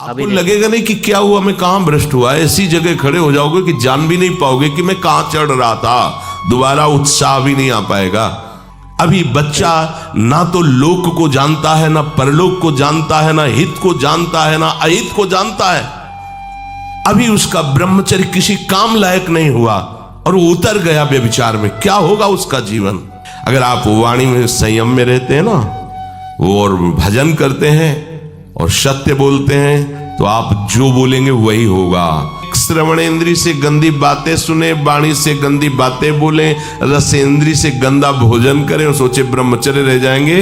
आपको लगेगा नहीं कि क्या हुआ, मैं कहां भ्रष्ट हुआ। ऐसी जगह खड़े हो जाओगे कि जान भी नहीं पाओगे कि मैं कहां चढ़ रहा था। दोबारा उत्साह भी नहीं आ पाएगा। अभी बच्चा ना तो लोक को जानता है, ना परलोक को जानता है, ना हित को जानता है, ना अहित को जानता है। अभी उसका ब्रह्मचर्य किसी काम लायक नहीं हुआ और वो उतर गया व्यभिचार में। क्या होगा उसका जीवन। अगर आप वाणी में संयम में रहते हैं ना, वो और भजन करते हैं और सत्य बोलते हैं, तो आप जो बोलेंगे वही होगा। श्रवणेंद्री से गंदी बातें सुने, वाणी से गंदी बातें बोले, रसेंद्री से गंदा भोजन करें और सोचे ब्रह्मचर्य रह जाएंगे,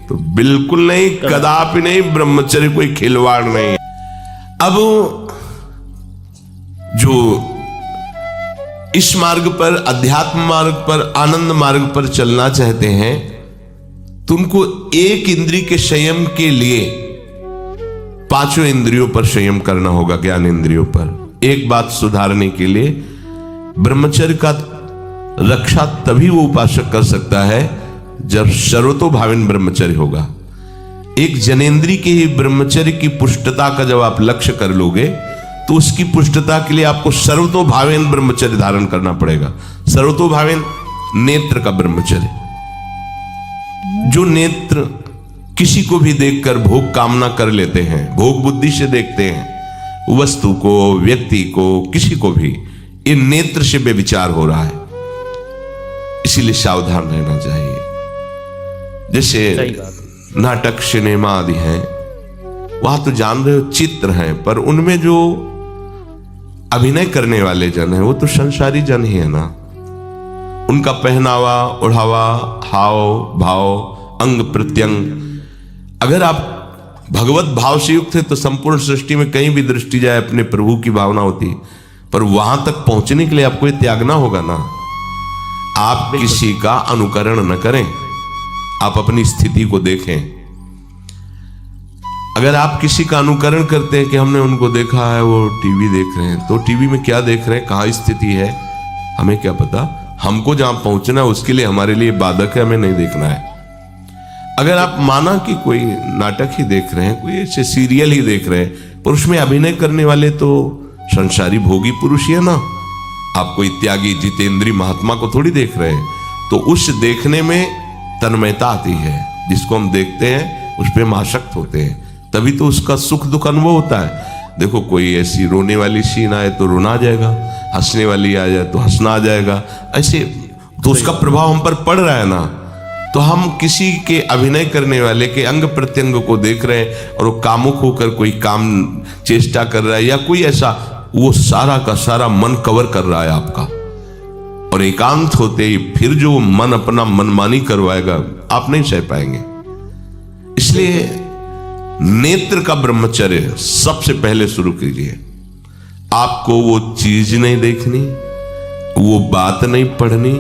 तो बिल्कुल नहीं, कदापि नहीं। ब्रह्मचर्य कोई खिलवाड़ नहीं। अब जो इस मार्ग पर, अध्यात्म मार्ग पर, आनंद मार्ग पर चलना चाहते हैं, तो उनको एक इंद्रिय के संयम के लिए पांचों इंद्रियों पर संयम करना होगा। ज्ञान इंद्रियों पर एक बात सुधारने के लिए ब्रह्मचर्य का रक्षा तभी वो उपासक कर सकता है जब सर्वतोभावेन ब्रह्मचर्य होगा। एक जनेन्द्रीय के ही ब्रह्मचर्य की पुष्टता का जब आप लक्ष्य कर लोगे, तो उसकी पुष्टता के लिए आपको सर्वतोभावेन ब्रह्मचर्य धारण करना पड़ेगा। सर्वतोभावेन नेत्र का ब्रह्मचर्य, जो नेत्र किसी को भी देखकर भोग कामना कर लेते हैं, भोग बुद्धि से देखते हैं वस्तु को, व्यक्ति को, किसी को भी, ये नेत्र से व्यभिचार हो रहा है। इसीलिए सावधान रहना चाहिए। जैसे नाटक, सिनेमा आदि हैं, वहां तो जान रहे हो चित्र हैं, पर उनमें जो अभिनय करने वाले जन हैं वो तो संसारी जन ही है ना। उनका पहनावा, ओढ़ावा, हाव भाव, अंग प्रत्यंग, अगर आप भगवत भाव से युक्त है तो संपूर्ण सृष्टि में कहीं भी दृष्टि जाए अपने प्रभु की भावना होती है। पर वहां तक पहुंचने के लिए आपको ये त्यागना होगा ना। आप किसी का अनुकरण न करें, आप अपनी स्थिति को देखें। अगर आप किसी का अनुकरण करते हैं कि हमने उनको देखा है, वो टीवी देख रहे हैं, तो टीवी में क्या देख रहे हैं, कहां स्थिति है, हमें क्या पता। हमको जहां पहुंचना है उसके लिए हमारे लिए बाधक है, हमें नहीं देखना है। अगर आप माना कि कोई नाटक ही देख रहे हैं, कोई ऐसे सीरियल ही देख रहे हैं, पर उसमें अभिनय करने वाले तो संसारी भोगी पुरुष ही है ना। आप कोई त्यागी जितेंद्री महात्मा को थोड़ी देख रहे हैं। तो उस देखने में तन्मयता आती है। जिसको हम देखते हैं उस पर हम आसक्त होते हैं, तभी तो उसका सुख दुख अनुभव होता है। देखो कोई ऐसी रोने वाली सीन आए तो रोना आ जाएगा, हंसने वाली आ जाए तो हंसना आ जाएगा, ऐसे तो उसका प्रभाव हम पर पड़ रहा है ना। तो हम किसी के अभिनय करने वाले के अंग प्रत्यंग को देख रहे हैं और वो कामुक होकर कोई काम चेष्टा कर रहा है, या कोई ऐसा, वो सारा का सारा मन कवर कर रहा है आपका। और एकांत होते ही फिर जो मन अपना मनमानी करवाएगा, आप नहीं सह पाएंगे। इसलिए नेत्र का ब्रह्मचर्य सबसे पहले शुरू कीजिए। आपको वो चीज नहीं देखनी, वो बात नहीं पढ़नी,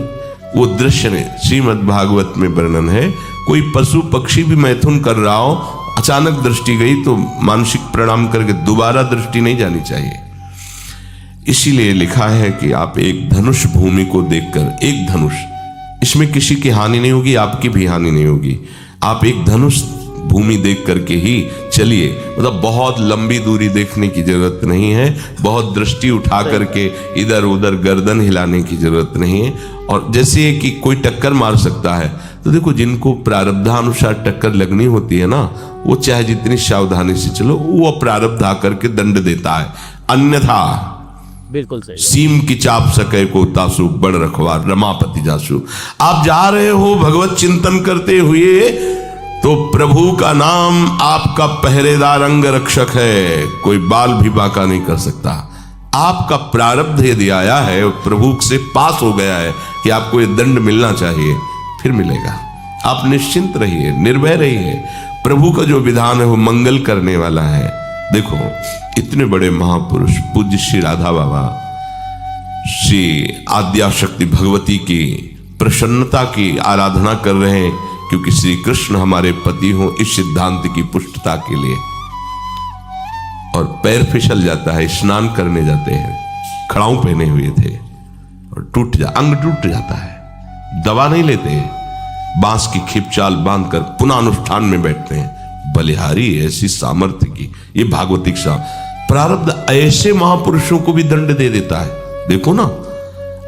वो दृश्य नहीं। श्रीमद् भागवत में वर्णन है, कोई पशु पक्षी भी मैथुन कर रहा हो, अचानक दृष्टि गई तो मानसिक प्रणाम करके दोबारा दृष्टि नहीं जानी चाहिए। इसीलिए लिखा है कि आप एक धनुष भूमि को देखकर, एक धनुष, इसमें किसी की हानि नहीं होगी, आपकी भी हानि नहीं होगी। आप एक धनुष भूमि देख करके ही चलिए। मतलब बहुत लंबी दूरी देखने की जरूरत नहीं है, बहुत दृष्टि उठा करके इधर उधर गर्दन हिलाने की जरूरत नहीं है। और जैसे कि कोई टक्कर मार सकता है, तो देखो जिनको प्रारब्धानुसार टक्कर लगनी होती है ना, वो चाहे जितनी सावधानी से चलो, वो प्रारब्ध आकर के दंड देता है। अन्यथा बिल्कुल सही, सीम की चाप सके को तासु, बड़ रखवार रमापति जासु। आप जा रहे हो भगवत चिंतन करते हुए, तो प्रभु का नाम आपका पहरेदार अंग रक्षक है, कोई बाल भी बांका नहीं कर सकता। आपका प्रारब्ध यदि आया है, प्रभु से पास हो गया है कि आपको ये दंड मिलना चाहिए, फिर मिलेगा। आप निश्चिंत रहिए, निर्भय रहिए। प्रभु का जो विधान है वो मंगल करने वाला है। देखो इतने बड़े महापुरुष पूज्य श्री राधा बाबा, श्री आद्याशक्ति भगवती की प्रसन्नता की आराधना कर रहे हैं, क्योंकि श्री कृष्ण हमारे पति हो, इस सिद्धांत की पुष्टता के लिए। और पैर फिसल जाता है, स्नान करने जाते हैं, खड़ाऊ पहने हुए थे और अंग टूट जाता है, दवा नहीं लेते, बांस की खिपचाल बांधकर पुनः अनुष्ठान में बैठते हैं, बलिहारी ऐसी सामर्थ्य की, ये भागवतिक प्रारब्ध ऐसे महापुरुषों को भी दंड दे देता है। देखो ना,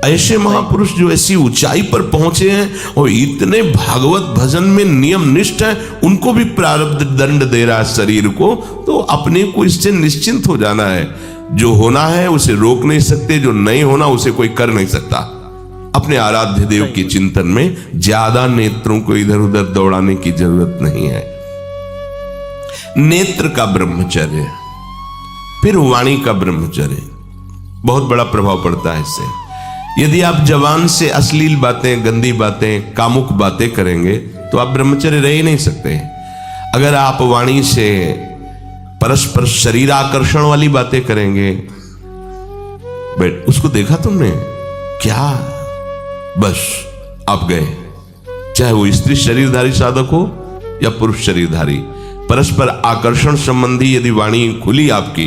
ऐसे महापुरुष जो ऐसी ऊंचाई पर पहुंचे हैं और इतने भागवत भजन में नियम निष्ठ है, उनको भी प्रारब्ध दंड दे रहा है शरीर को। तो अपने को इससे निश्चिंत हो जाना है। जो होना है उसे रोक नहीं सकते, जो नहीं होना उसे कोई कर नहीं सकता। अपने आराध्य देव के चिंतन में ज्यादा नेत्रों को इधर उधर दौड़ाने की जरूरत नहीं है। नेत्र का ब्रह्मचर्य, फिर वाणी का ब्रह्मचर्य, बहुत बड़ा प्रभाव पड़ता है इससे। यदि आप जवान से अश्लील बातें, गंदी बातें, कामुक बातें करेंगे तो आप ब्रह्मचर्य रह ही नहीं सकते। अगर आप वाणी से परस्पर शरीर आकर्षण वाली बातें करेंगे, उसको देखा तुमने क्या, बस आप गए। चाहे वो स्त्री शरीरधारी साधक हो या पुरुष शरीरधारी, परस्पर आकर्षण संबंधी यदि वाणी खुली आपकी,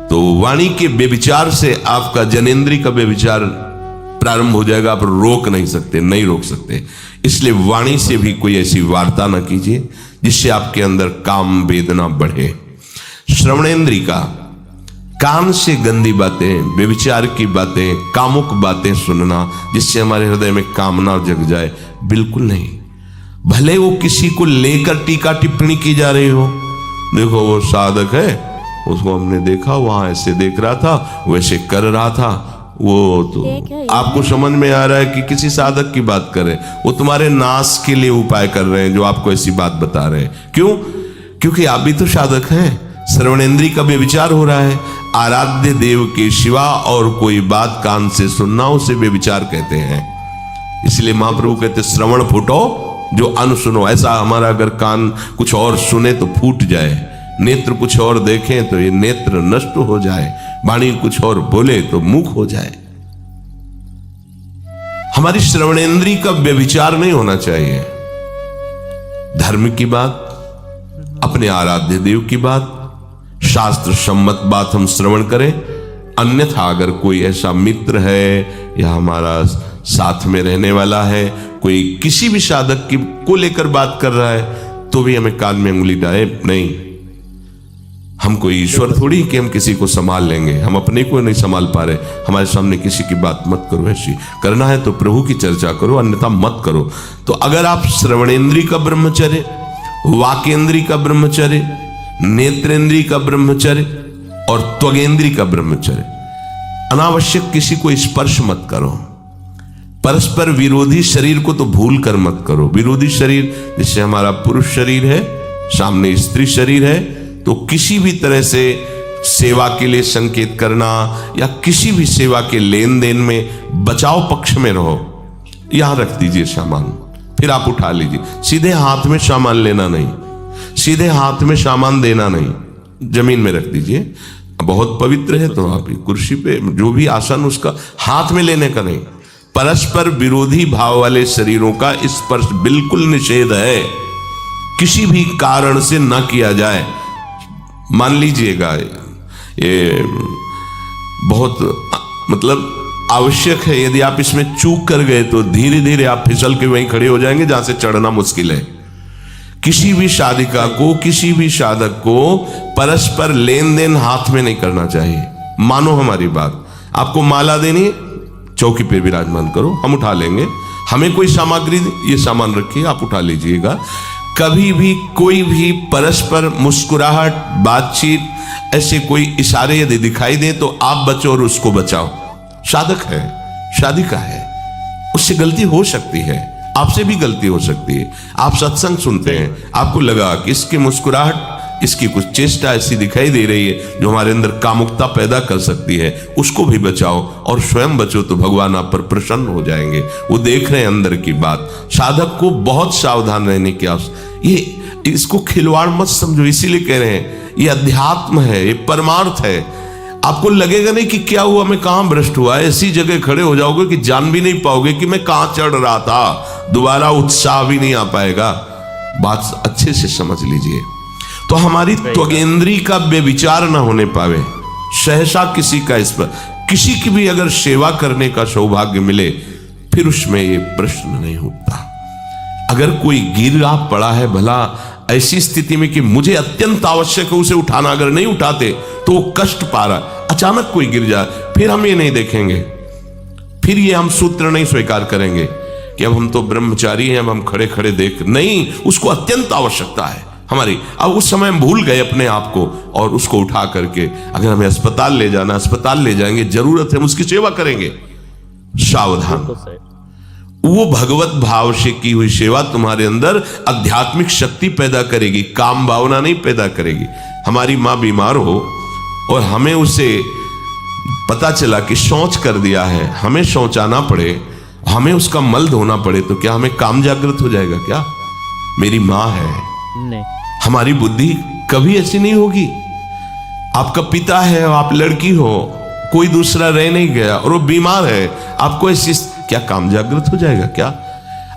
तो वाणी के व्यभिचार से आपका जनेंद्री का व्यभिचार प्रारंभ हो जाएगा। आप रोक नहीं सकते, नहीं रोक सकते। इसलिए वाणी से भी कोई ऐसी वार्ता ना कीजिए जिससे आपके अंदर काम वेदना बढ़े। श्रवणेंद्री का, कान से गंदी बातें, व्यभिचार की बातें, कामुक बातें सुनना जिससे हमारे हृदय में कामना जग जाए, बिल्कुल नहीं। भले वो किसी को लेकर टीका टिप्पणी की जा रही हो, देखो वो साधक है, उसको हमने देखा वहां ऐसे देख रहा था, वैसे कर रहा था, वो तो आपको समझ में आ रहा है कि किसी साधक की बात कर रहे हैं, वो तुम्हारे नाश के लिए उपाय कर रहे हैं जो आपको ऐसी बात बता रहे हैं। क्यों? क्योंकि आप भी तो साधक हैं। श्रवणेंद्री का व्यभिचार हो रहा है। आराध्य देव के सिवा और कोई बात कान से सुनना उसे व्यभिचार कहते हैं। इसलिए महाप्रभु कहते श्रवण फूटो जो अन सुनो। ऐसा हमारा अगर कान कुछ और सुने तो फूट जाए, नेत्र कुछ और देखें तो ये नेत्र नष्ट हो जाए, वाणी कुछ और बोले तो मुख हो जाए। हमारी श्रवणेंद्री का व्यभिचार नहीं होना चाहिए। धर्म की बात, अपने आराध्य देव की बात, शास्त्र सम्मत बात हम श्रवण करें। अन्यथा अगर कोई ऐसा मित्र है या हमारा साथ में रहने वाला है, कोई किसी भी साधक की को लेकर बात कर रहा है, तो भी हमें कान में उंगली डाले नहीं। हम कोई ईश्वर थोड़ी कि हम किसी को संभाल लेंगे, हम अपने को नहीं संभाल पा रहे। हमारे सामने किसी की बात मत करो, ऐसी करना है तो प्रभु की चर्चा करो, अन्यथा मत करो। तो अगर आप श्रवणेंद्री का ब्रह्मचर्य, वाकेंद्री का ब्रह्मचर्य, नेत्रेंद्री का ब्रह्मचर्य और त्वगेंद्री का ब्रह्मचर्य, अनावश्यक किसी को स्पर्श मत करो। परस्पर विरोधी शरीर को तो भूल कर मत करो। विरोधी शरीर जैसे हमारा पुरुष शरीर है, सामने स्त्री शरीर है, तो किसी भी तरह से सेवा के लिए संकेत करना या किसी भी सेवा के लेन देन में बचाव पक्ष में रहो। यहां रख दीजिए सामान, फिर आप उठा लीजिए। सीधे हाथ में सामान लेना नहीं, सीधे हाथ में सामान देना नहीं, जमीन में रख दीजिए। बहुत पवित्र है तो आप कुर्सी पे जो भी आसन उसका हाथ में लेने का नहीं। परस्पर विरोधी भाव वाले शरीरों का स्पर्श बिल्कुल निषेध है, किसी भी कारण से न किया जाए। मान लीजिएगा ये बहुत मतलब आवश्यक है, यदि आप इसमें चूक कर गए तो धीरे धीरे आप फिसल के वहीं खड़े हो जाएंगे जहां से चढ़ना मुश्किल है। किसी भी साधिका को, किसी भी साधक को परस्पर लेन देन हाथ में नहीं करना चाहिए। मानो हमारी बात, आपको माला देनी, चौकी पे विराजमान करो, हम उठा लेंगे। हमें कोई सामग्री, ये सामान रखिए, आप उठा लीजिएगा। कभी भी कोई भी परस्पर मुस्कुराहट, बातचीत, ऐसे कोई इशारे यदि दिखाई दे तो आप बचो और उसको बचाओ। साधक है, साधिका है, उससे गलती हो सकती है, आपसे भी गलती हो सकती है। आप सत्संग सुनते हैं, आपको लगा कि इसकी मुस्कुराहट, इसकी कुछ चेष्टा ऐसी दिखाई दे रही है जो हमारे अंदर कामुकता पैदा कर सकती है, उसको भी बचाओ और स्वयं बचो, तो भगवान आप पर प्रसन्न हो जाएंगे। वो देख रहे हैं अंदर की बात। साधक को बहुत सावधान रहने की आवश्यकता। ये इसको खिलवाड़ मत समझो, इसीलिए कह रहे हैं ये अध्यात्म है, ये परमार्थ है। आपको लगेगा नहीं कि क्या हुआ, मैं कहां भ्रष्ट हुआ, ऐसी जगह खड़े हो जाओगे कि जान भी नहीं पाओगे कि मैं कहां चढ़ रहा था, दोबारा उत्साह भी नहीं आ पाएगा। बात अच्छे से समझ लीजिए। तो हमारी त्वगेंद्री का व्यभिचार न होने पावे, सहसा किसी का इस पर, किसी की भी अगर सेवा करने का सौभाग्य मिले, फिर उसमें ये प्रश्न नहीं उठता। अगर कोई गिरा पड़ा है, भला ऐसी स्थिति में कि मुझे अत्यंत आवश्यक है उसे उठाना, अगर नहीं उठाते तो वो कष्ट पा रहा, अचानक कोई गिर जाए, फिर हम ये नहीं देखेंगे, फिर ये हम सूत्र नहीं स्वीकार करेंगे कि अब हम तो ब्रह्मचारी हैं, अब हम खड़े खड़े देख, नहीं, उसको अत्यंत आवश्यकता है हमारी। अब उस समय हम भूल गए अपने आप को और उसको उठा करके अगर हमें अस्पताल ले जाना, अस्पताल ले जाएंगे, जरूरत है हम उसकी सेवा करेंगे। सावधान, वो भगवत भाव से की हुई सेवा तुम्हारे अंदर आध्यात्मिक शक्ति पैदा करेगी, काम भावना नहीं पैदा करेगी। हमारी माँ बीमार हो और हमें उसे पता चला कि शौच कर दिया है, हमें शौचाना पड़े, हमें उसका मल धोना पड़े, तो क्या हमें काम जागृत हो जाएगा? क्या मेरी माँ है? नहीं। हमारी बुद्धि कभी ऐसी नहीं होगी। आपका पिता है, आप लड़की हो, कोई दूसरा रह नहीं गया और वो बीमार है, आपको ऐसी क्या काम जागृत हो जाएगा? क्या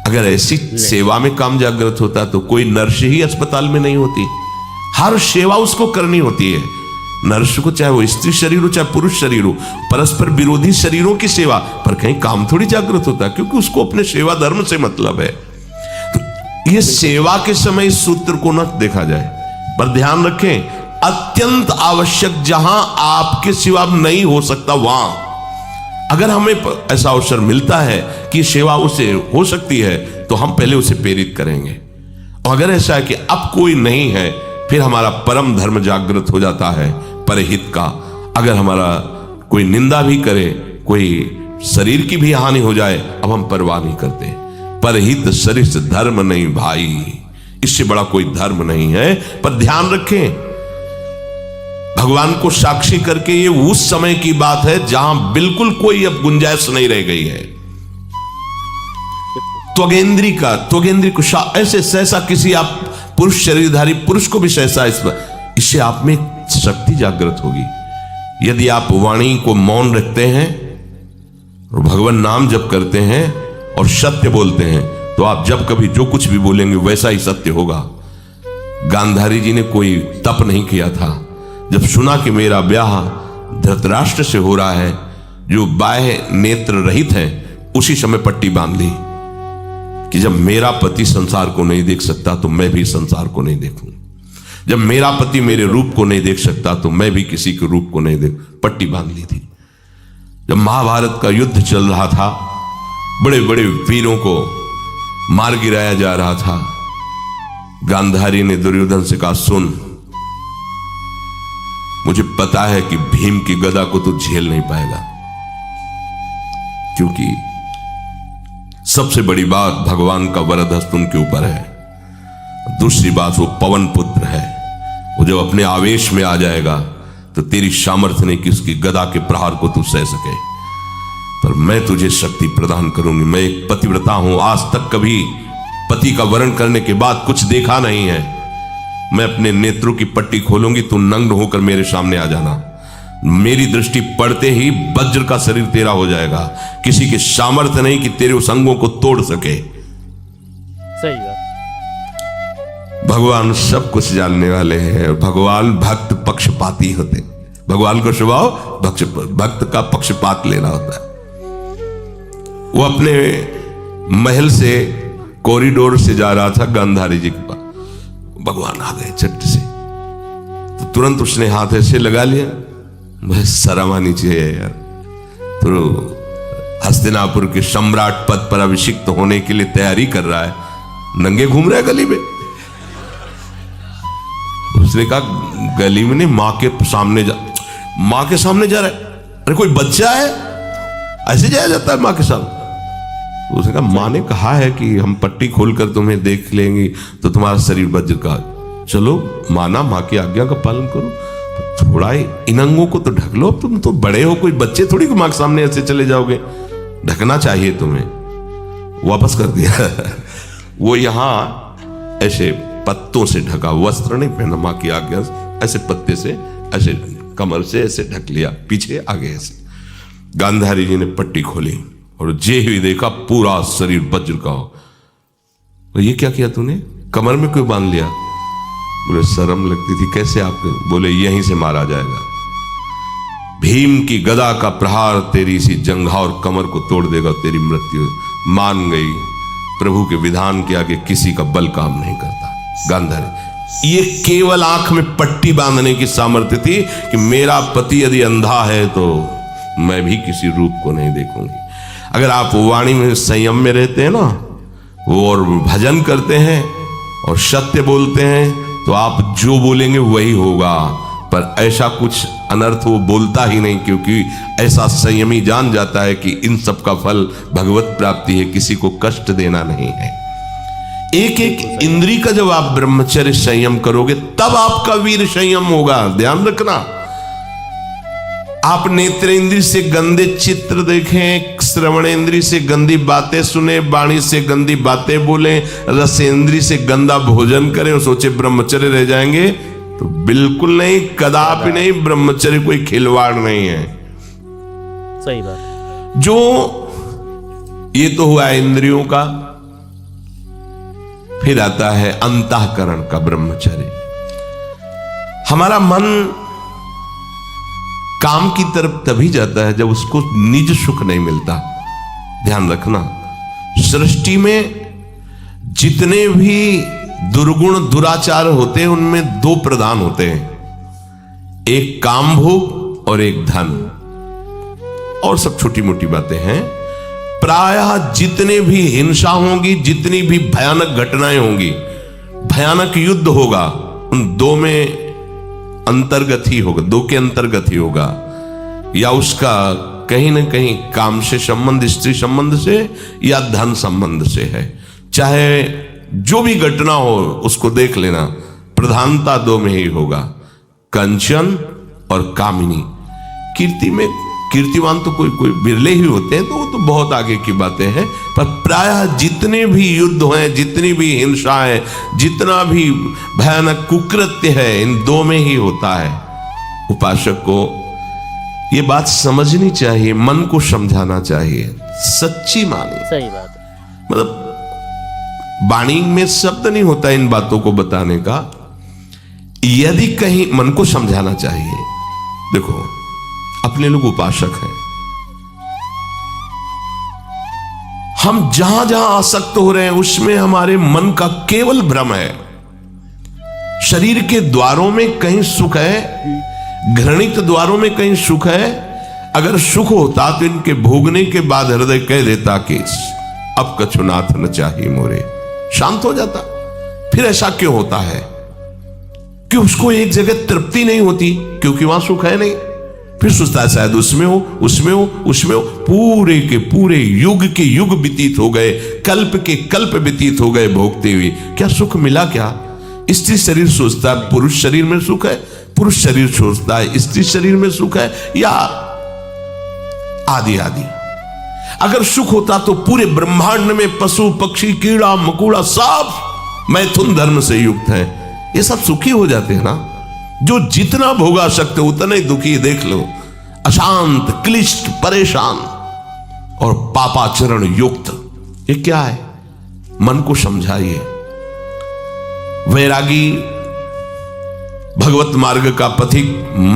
अगर ऐसी सेवा में काम जागृत होता तो कोई नर्स ही अस्पताल में नहीं होती। हर सेवा उसको करनी होती है, नर्स को, चाहे वो स्त्री शरीर हो चाहे पुरुष शरीर हो, परस्पर विरोधी शरीरों की सेवा, पर कहीं काम थोड़ी जागृत होता है, क्योंकि उसको अपने सेवा धर्म से मतलब है। तो ये सेवा के समय इस सूत्र को न देखा जाए, पर ध्यान रखें, अत्यंत आवश्यक जहां आपके सिवा नहीं हो सकता, वहां अगर हमें ऐसा अवसर मिलता है कि सेवा उसे हो सकती है तो हम पहले उसे प्रेरित करेंगे। और अगर ऐसा है कि अब कोई नहीं है, फिर हमारा परम धर्म जागृत हो जाता है परहित का। अगर हमारा कोई निंदा भी करे, कोई शरीर की भी हानि हो जाए, अब हम परवाह नहीं करते। परहित शरीर धर्म नहीं भाई, इससे बड़ा कोई धर्म नहीं है। पर ध्यान रखें, भगवान को साक्षी करके ये उस समय की बात है जहां बिल्कुल कोई अब गुंजाइश नहीं रह गई है। त्वगेंद्री को ऐसे सहसा किसी आप पुरुष शरीरधारी पुरुष को भी सहसा इससे आप में शक्ति जागृत होगी। यदि आप वाणी को मौन रखते हैं और भगवान नाम जप करते हैं और सत्य बोलते हैं, तो आप जब कभी जो कुछ भी बोलेंगे वैसा ही सत्य होगा। गांधारी जी ने कोई तप नहीं किया था, जब सुना कि मेरा ब्याह धृतराष्ट्र से हो रहा है जो बाह्य नेत्र रहित है, उसी समय पट्टी बांध ली कि जब मेरा पति संसार को नहीं देख सकता तो मैं भी संसार को नहीं देखूं, जब मेरा पति मेरे रूप को नहीं देख सकता तो मैं भी किसी के रूप को नहीं देख, पट्टी बांध ली थी। जब महाभारत का युद्ध चल रहा था, बड़े बड़े वीरों को मार गिराया जा रहा था, गांधारी ने दुर्योधन से कहा, सुन, मुझे पता है कि भीम की गदा को तो झेल नहीं पाएगा, क्योंकि सबसे बड़ी बात भगवान का वरद हस्त उनके ऊपर है। दूसरी बात, वो पवन पुत्र है, वो जब अपने आवेश में आ जाएगा तो तेरी सामर्थ्य नहीं कि उसकी गदा के प्रहार को तू सह सके। पर मैं तुझे शक्ति प्रदान करूंगी। मैं एक पतिव्रता हूं, आज तक कभी पति का वरण करने के बाद कुछ देखा नहीं है। मैं अपने नेत्रों की पट्टी खोलूंगी, तू नग्न होकर मेरे सामने आ जाना। मेरी दृष्टि पड़ते ही वज्र का शरीर तेरा हो जाएगा। किसी के सामर्थ्य नहीं कि तेरे उस अंगों को तोड़ सके। सही बात। भगवान सब कुछ जानने वाले हैं। भगवान भक्त पक्षपाती होते, भगवान का स्वभाव भक्त का पक्षपात लेना होता है। वो अपने महल से कॉरिडोर से जा रहा था गांधारी जी के पास, भगवान आ गए झट से, तो तुरंत उसने हाथ ऐसे लगा लिया, बस शर्म आनी चाहिए यार, तो हस्तिनापुर के सम्राट पद पर अभिषिक्त होने के लिए तैयारी कर रहा है, नंगे घूम रहा है गली में। उसने कहा, गली में नहीं, मां के सामने जा रहा है। अरे कोई बच्चा है, ऐसे जाया जाता है मां के सामने? उसने कहा, मां ने कहा है कि हम पट्टी खोलकर तुम्हें देख लेंगे तो तुम्हारा शरीर वज्र का, चलो माना, मां की आज्ञा का पालन करो, तो थोड़ा इन अंगों को तो ढक लो, तुम तो बड़े हो, कोई बच्चे थोड़ी मां के सामने ऐसे चले जाओगे, ढकना चाहिए तुम्हें। वापस कर दिया। वो यहां ऐसे पत्तों से ढका, वस्त्र नहीं पहना, मां की आज्ञा ऐसे पत्ते से ऐसे कमर से ऐसे ढक लिया, पीछे आगे ऐसे। गांधारी जी ने पट्टी खोली और जे ही देखा पूरा शरीर वज्र का हो। तो ये क्या किया तूने, कमर में क्यों बांध लिया? बोले शर्म लगती थी। कैसे आपने? बोले यहीं से मारा जाएगा, भीम की गदा का प्रहार तेरी सी जंघा और कमर को तोड़ देगा, तेरी मृत्यु। मान गई, प्रभु के विधान के आगे किसी का बल काम नहीं करता। गांधारी। ये केवल आंख में पट्टी बांधने की सामर्थ्य थी कि मेरा पति यदि अंधा है तो मैं भी किसी रूप को नहीं देखूंगी। अगर आप वाणी में संयम में रहते हैं ना, वो और भजन करते हैं और सत्य बोलते हैं, तो आप जो बोलेंगे वही होगा। पर ऐसा कुछ अनर्थ वो बोलता ही नहीं, क्योंकि ऐसा संयमी जान जाता है कि इन सब का फल भगवत प्राप्ति है, किसी को कष्ट देना नहीं है। एक एक इंद्री का जब आप ब्रह्मचर्य संयम करोगे तब आपका वीर संयम होगा। ध्यान रखना, आप नेत्रेंद्री से गंदे चित्र देखें, श्रवणेंद्री से गंदी बातें सुने, वाणी से गंदी बातें बोलें, रसेंद्री से गंदा भोजन करें और सोचे ब्रह्मचर्य रह जाएंगे, तो बिल्कुल नहीं, कदापि नहीं। ब्रह्मचर्य कोई खिलवाड़ नहीं है। सही बात। जो ये तो हुआ इंद्रियों का, फिर आता है अंतःकरण का ब्रह्मचर्य। हमारा मन काम की तरफ तभी जाता है जब उसको निज सुख नहीं मिलता। ध्यान रखना, सृष्टि में जितने भी दुर्गुण दुराचार होते हैं उनमें दो प्रधान होते हैं, एक काम भोग और एक धन, और सब छोटी मोटी बातें हैं। प्रायः जितने भी हिंसा होंगी, जितनी भी भयानक घटनाएं होंगी, भयानक युद्ध होगा, उन दो में अंतर्गत ही होगा, दो के अंतर्गत ही होगा। या उसका कहीं ना कहीं काम से संबंध, स्त्री संबंध से या धन संबंध से है। चाहे जो भी घटना हो उसको देख लेना, प्रधानता दो में ही होगा, कंचन और कामिनी। कीर्ति में कीर्तिवान तो कोई कोई बिरले ही होते हैं, तो वो तो बहुत आगे की बातें हैं। पर प्रायः जितने भी युद्ध हैं, जितनी भी हिंसा है, जितना भी भयानक कुकृत्य है, इन दो में ही होता है। उपासक को ये बात समझनी चाहिए, मन को समझाना चाहिए, सच्ची मानी। सही बात है। मतलब वाणी में शब्द नहीं होता इन बातों को बताने का, यदि कहीं मन को समझाना चाहिए। देखो, अपने लोग उपासक हैं, हम जहां जहां आसक्त हो रहे हैं उसमें हमारे मन का केवल भ्रम है। शरीर के द्वारों में कहीं सुख है, घृणित द्वारों में कहीं सुख है। अगर सुख होता तो इनके भोगने के बाद हृदय कह देता कि अब कछुनाथ न चाहिए मोरे, शांत हो जाता। फिर ऐसा क्यों होता है कि उसको एक जगह तृप्ति नहीं होती, क्योंकि वहां सुख है नहीं। फिर सोचता है शायद उसमें हो, उसमें हो, उसमें हो। पूरे के पूरे युग के युग व्यतीत हो गए, कल्प के कल्प व्यतीत हो गए भोगते हुए, क्या सुख मिला? क्या स्त्री शरीर सोचता है पुरुष शरीर में सुख है, पुरुष शरीर सोचता है स्त्री शरीर में सुख है, या आदि आदि। अगर सुख होता तो पूरे ब्रह्मांड में पशु पक्षी कीड़ा मकोड़ा सब मैथुन धर्म से युक्त हैं, ये सब सुखी हो जाते हैं ना। जो जितना भोगा सकते उतना ही दुखी, देख लो, अशांत, क्लिष्ट, परेशान और पापाचरण युक्त। ये क्या है? मन को समझाइए। वैरागी भगवत मार्ग का पथिक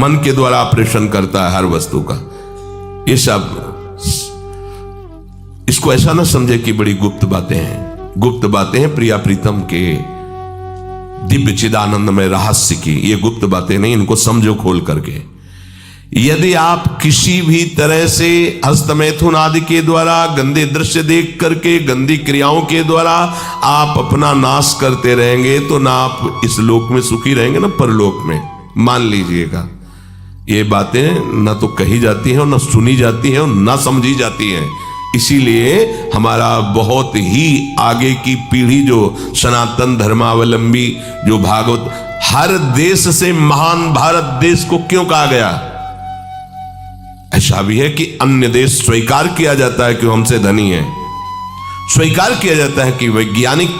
मन के द्वारा ऑपरेशन करता है हर वस्तु का। ये सब, इसको ऐसा ना समझे कि बड़ी गुप्त बातें हैं। गुप्त बातें हैं प्रिया प्रीतम के दिव्य चिदानंदमय रहस्य की, ये गुप्त बातें नहीं, इनको समझो खोल करके। यदि आप किसी भी तरह से हस्तमैथुन आदि के द्वारा, गंदे दृश्य देख करके, गंदी क्रियाओं के द्वारा आप अपना नाश करते रहेंगे, तो ना आप इस लोक में सुखी रहेंगे ना परलोक में। मान लीजिएगा, ये बातें ना तो कही जाती हैं और ना सुनी जाती हैं और ना समझी जाती हैं। इसीलिए हमारा बहुत ही आगे की पीढ़ी जो सनातन धर्मावलंबी, जो भागवत, हर देश से महान भारत देश को क्यों कहा गया? ऐसा भी है कि अन्य देश स्वीकार किया जाता है कि वो हमसे धनी है, स्वीकार किया जाता है कि वैज्ञानिक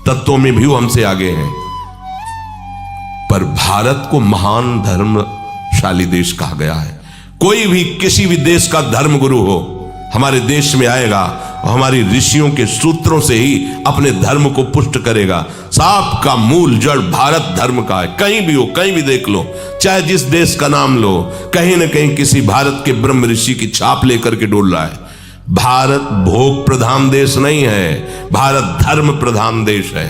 तत्वों में भी वो हमसे आगे हैं, पर भारत को महान धर्मशाली देश कहा गया है। कोई भी किसी भी देश का धर्म गुरु हो, हमारे देश में आएगा और हमारी ऋषियों के सूत्रों से ही अपने धर्म को पुष्ट करेगा। साप का मूल जड़ भारत धर्म का है। कहीं भी हो, कहीं भी देख लो, चाहे जिस देश का नाम लो, कहीं ना कहीं किसी भारत के ब्रह्म ऋषि की छाप लेकर के डोल रहा है। भारत भोग प्रधान देश नहीं है, भारत धर्म प्रधान देश है।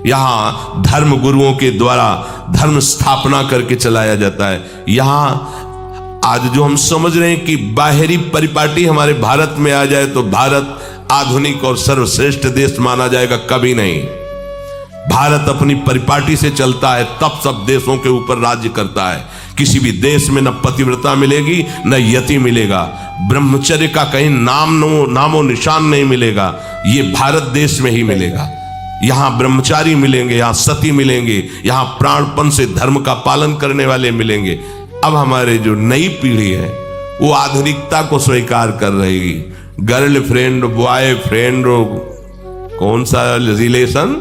यहाँ धर्म गुरुओं के द्वारा धर्म स्थापना करके चलाया जाता है। यहाँ आज जो हम समझ रहे हैं कि बाहरी परिपाटी हमारे भारत में आ जाए तो भारत आधुनिक और सर्वश्रेष्ठ देश माना जाएगा, कभी नहीं। भारत अपनी परिपाटी से चलता है, तब सब देशों के ऊपर राज्य करता है। किसी भी देश में न पतिव्रता मिलेगी न यति मिलेगा, ब्रह्मचर्य का कहीं नामो निशान नहीं मिलेगा, ये भारत देश में ही मिलेगा। यहाँ ब्रह्मचारी मिलेंगे, यहाँ सती मिलेंगे, यहाँ प्राणपण से धर्म का पालन करने वाले मिलेंगे। अब हमारे जो नई पीढ़ी है वो आधुनिकता को स्वीकार कर रही। गर्लफ्रेंड बॉयफ्रेंड कौन सा रिलेशन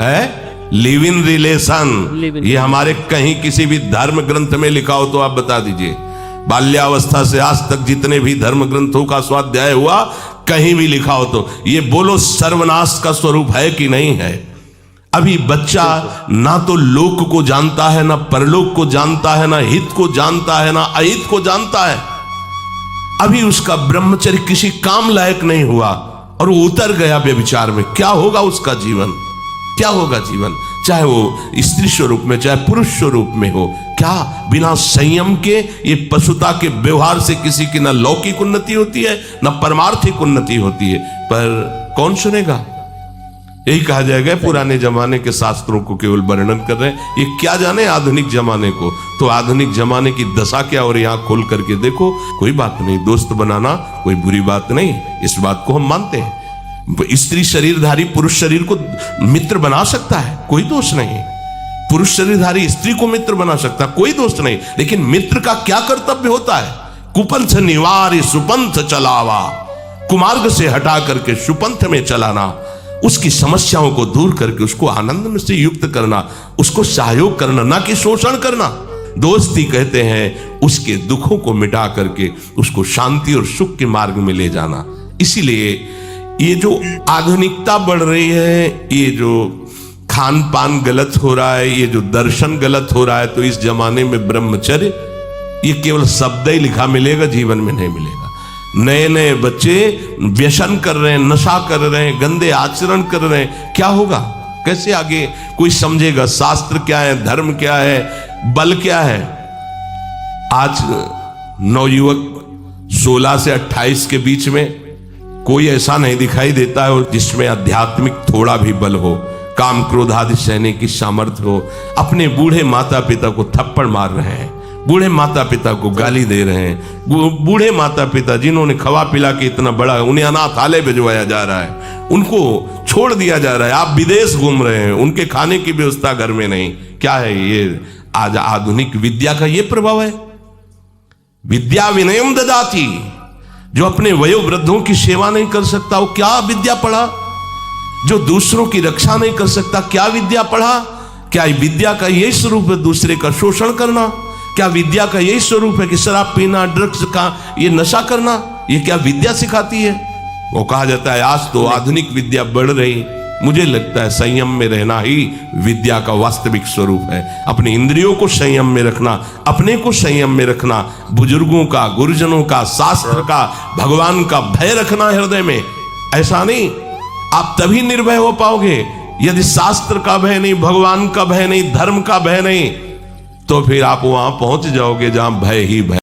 है, लिव इन रिलेशन, ये हमारे कहीं किसी भी धर्म ग्रंथ में लिखा हो तो आप बता दीजिए। बाल्यावस्था से आज तक जितने भी धर्म ग्रंथों का स्वाध्याय हुआ कहीं भी लिखा हो तो ये बोलो सर्वनाश का स्वरूप है कि नहीं है। अभी बच्चा ना तो लोक को जानता है, ना परलोक को जानता है, ना हित को जानता है, ना अहित को जानता है। अभी उसका ब्रह्मचर्य किसी काम लायक नहीं हुआ और वो उतर गया व्यभिचार में। क्या होगा उसका जीवन, क्या होगा जीवन, चाहे वो स्त्री स्वरूप में चाहे पुरुष स्वरूप में हो। क्या बिना संयम के ये पशुता के व्यवहार से किसी की ना लौकिक उन्नति होती है ना परमार्थिक उन्नति होती है। पर कौन सुनेगा, यही कहा जाएगा पुराने जमाने के शास्त्रों को केवल वर्णन कर रहे हैं, ये क्या जाने आधुनिक जमाने को। तो आधुनिक जमाने की दशा क्या और यहाँ खोल करके देखो। कोई बात नहीं, दोस्त बनाना कोई बुरी बात नहीं, इस बात को हम मानते हैं। स्त्री शरीरधारी पुरुष शरीर को मित्र बना सकता है, कोई दोष नहीं। पुरुष शरीरधारी स्त्री को मित्र बना सकता है, कोई दोष नहीं। लेकिन मित्र का क्या कर्तव्य होता है, कुपंथ निवार सुपंथ चलावा, कुमार्ग से हटा करके सुपंथ में चलाना, उसकी समस्याओं को दूर करके उसको आनंद में से युक्त करना, उसको सहयोग करना, ना कि शोषण करना। दोस्ती कहते हैं उसके दुखों को मिटा करके उसको शांति और सुख के मार्ग में ले जाना। इसीलिए ये जो आधुनिकता बढ़ रही है, ये जो खान पान गलत हो रहा है, ये जो दर्शन गलत हो रहा है, तो इस जमाने में ब्रह्मचर्य ये केवल शब्द ही लिखा मिलेगा, जीवन में नहीं मिलेगा। नए नए बच्चे व्यसन कर रहे हैं, नशा कर रहे हैं, गंदे आचरण कर रहे हैं, क्या होगा, कैसे आगे कोई समझेगा शास्त्र क्या है, धर्म क्या है, बल क्या है। आज नवयुवक 16 से 28 के बीच में कोई ऐसा नहीं दिखाई देता है जिसमें आध्यात्मिक थोड़ा भी बल हो, काम क्रोध आदि सहने की सामर्थ्य हो। अपने बूढ़े माता पिता को थप्पड़ मार रहे हैं, बूढ़े माता पिता को गाली दे रहे हैं, बूढ़े माता पिता जिन्होंने खवा पिला के इतना बड़ा, उन्हें अनाथालय भिजवाया जा रहा है, उनको छोड़ दिया जा रहा है। आप विदेश घूम रहे हैं, उनके खाने की व्यवस्था घर में नहीं। क्या है ये आज आधुनिक विद्या का ये प्रभाव है। विद्या विनयम ददाति, जो अपने वयोवृद्धों की सेवा नहीं कर सकता वो क्या विद्या पढ़ा, जो दूसरों की रक्षा नहीं कर सकता क्या विद्या पढ़ा। क्या विद्या का यही स्वरूप है दूसरे का शोषण करना, क्या विद्या का यही स्वरूप है कि शराब पीना, ड्रग्स का ये नशा करना, ये क्या विद्या सिखाती है। वो कहा जाता है आज तो आधुनिक विद्या बढ़ रही, मुझे लगता है संयम में रहना ही विद्या का वास्तविक स्वरूप है। अपने इंद्रियों को संयम में रखना, अपने को संयम में रखना, बुजुर्गों का, गुरुजनों का, शास्त्र का, भगवान का भय रखना हृदय में। ऐसा नहीं, आप तभी निर्भय हो पाओगे यदि शास्त्र का भय नहीं, भगवान का भय नहीं, धर्म का भय नहीं, तो फिर आप वहां पहुंच जाओगे जहां भय ही भय।